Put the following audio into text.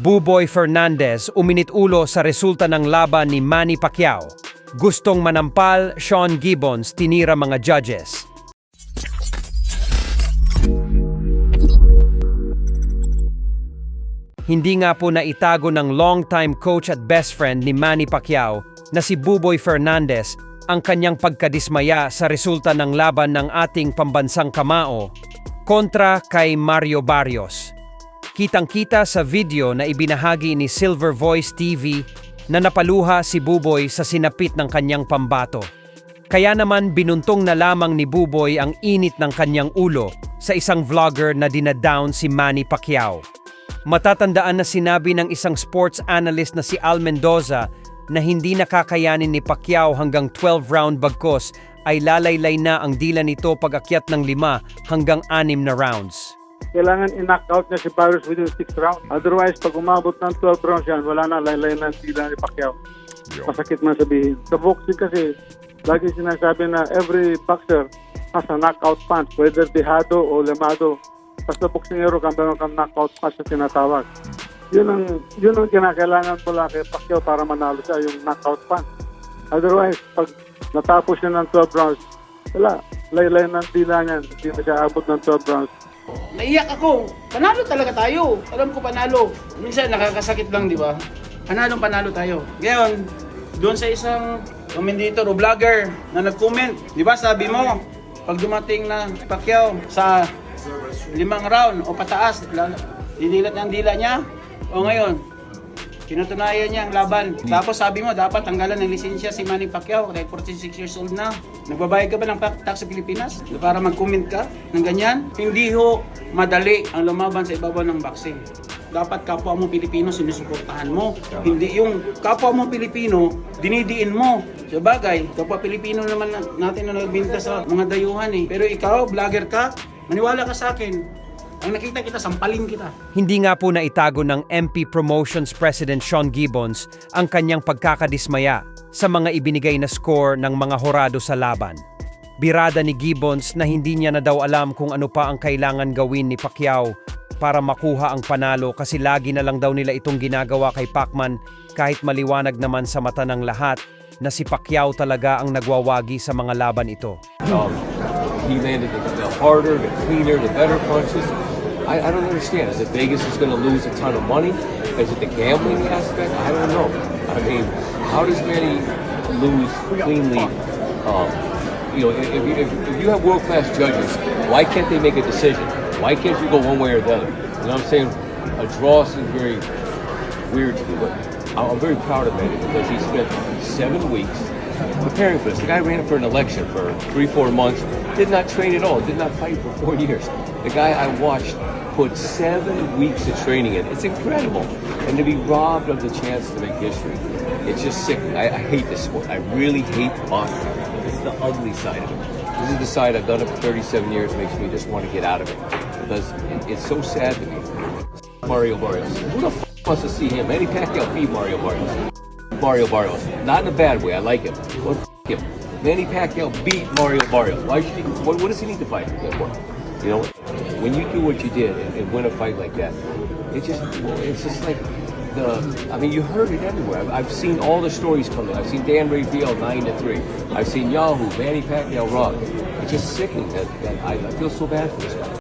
Buboy Fernandez uminit-ulo sa resulta ng laban ni Manny Pacquiao. Gustong manampal, Sean Gibbons tinira mga judges. Hindi nga po naitago ng long-time coach at best friend ni Manny Pacquiao na si Buboy Fernandez ang kanyang pagkadismaya sa resulta ng laban ng ating pambansang kamao kontra kay Mario Barrios. Kitang-kita sa video na ibinahagi ni Silver Voice TV na napaluha si Buboy sa sinapit ng kanyang pambato. Kaya naman binuntong na lamang ni Buboy ang init ng kanyang ulo sa isang vlogger na dinadown si Manny Pacquiao. Matatandaan na sinabi ng isang sports analyst na si Al Mendoza na hindi nakakayanin ni Pacquiao hanggang 12-round bagkos ay lalaylay na ang dila nito pag-akyat ng 5 hanggang 6 na rounds. Kailangan i-knock out niya si Barrios within 6 rounds. Otherwise, pag umabot ng 12 rounds yan, wala na, laylay na ang dila ni Pacquiao. Masakit man sabihin. Sa boxing kasi, lagi sinasabi na every boxer has a knockout punch, whether dejado o lemado. Basta boksingero kang meron kang knockout punch na tinatawag. Yun ang kinakailangan pala kay Pacquiao para manalo siya, yung knockout punch. Otherwise, pag natapos siya ng 12 rounds, wala, laylay ng dila niyan, hindi na siya abot ng 12 rounds. Naiyak ako. Panalo talaga tayo. Alam ko panalo. Minsan nakakasakit lang, di ba? Panalo tayo. Ngayon, doon sa isang commentator o vlogger na nag-comment, di ba sabi mo, pag dumating na Pacquiao sa 5 round o pataas, dinilat niya ang dila niya. O ngayon, pinatunayan niya ang laban. Tapos sabi mo, dapat tanggalan ng lisensya si Manny Pacquiao dahil 46 years old na. Nagbabayad ka ba ng tax sa Pilipinas para mag-comment ka ng ganyan? Hindi ho madali ang lumaban sa ibabaw ng boxing. Dapat kapwa mo Pilipino sinusuportahan mo. Hindi yung kapwa mo Pilipino, dinidiin mo. Sa bagay, kapwa Pilipino naman natin na nagbinta sa mga dayuhan eh. Pero ikaw, vlogger ka, maniwala ka sa akin. Ang nakita kita, sampalin kita. Hindi nga po naitago ng MP Promotions President Sean Gibbons ang kanyang pagkakadismaya sa mga ibinigay na score ng mga horado sa laban. Birada ni Gibbons na hindi niya na daw alam kung ano pa ang kailangan gawin ni Pacquiao para makuha ang panalo kasi lagi na lang daw nila itong ginagawa kay Pacman kahit maliwanag naman sa mata ng lahat na si Pacquiao talaga ang nagwawagi sa mga laban ito. He landed the harder, the cleaner, the better punches. I don't understand. Is it Vegas is going to lose a ton of money? Is it the gambling aspect? I don't know. I mean, how does Manny lose cleanly? If you have world-class judges, why can't they make a decision? Why can't you go one way or the other? You know what I'm saying? A draw seems very weird to me, but I'm very proud of Manny because he spent 7 weeks preparing for this. The guy ran for an election for 3-4 months, did not train at all, did not fight for 4 years. The guy I watched put 7 weeks of training in. It's incredible. And to be robbed of the chance to make history, it's just sick. I hate this sport. I really hate boxing. It's the ugly side of it. This is the side I've done it for 37 years, makes me just want to get out of it. Because it's so sad to me. Mario Barrios. Who the f*** wants to see him? Manny Pacquiao beat Mario Barrios. Mario Barrios. Not in a bad way. I like him. But f*** him. Manny Pacquiao beat Mario Barrios. Why should he? What does he need to fight for? You know, when you do what you did and win a fight like that, it's just like I mean, you heard it everywhere. I've seen all the stories come in. I've seen Dan Rafael 9-3. I've seen Yahoo, Manny Pacquiao Rock. It's just sickening that I feel so bad for this guy.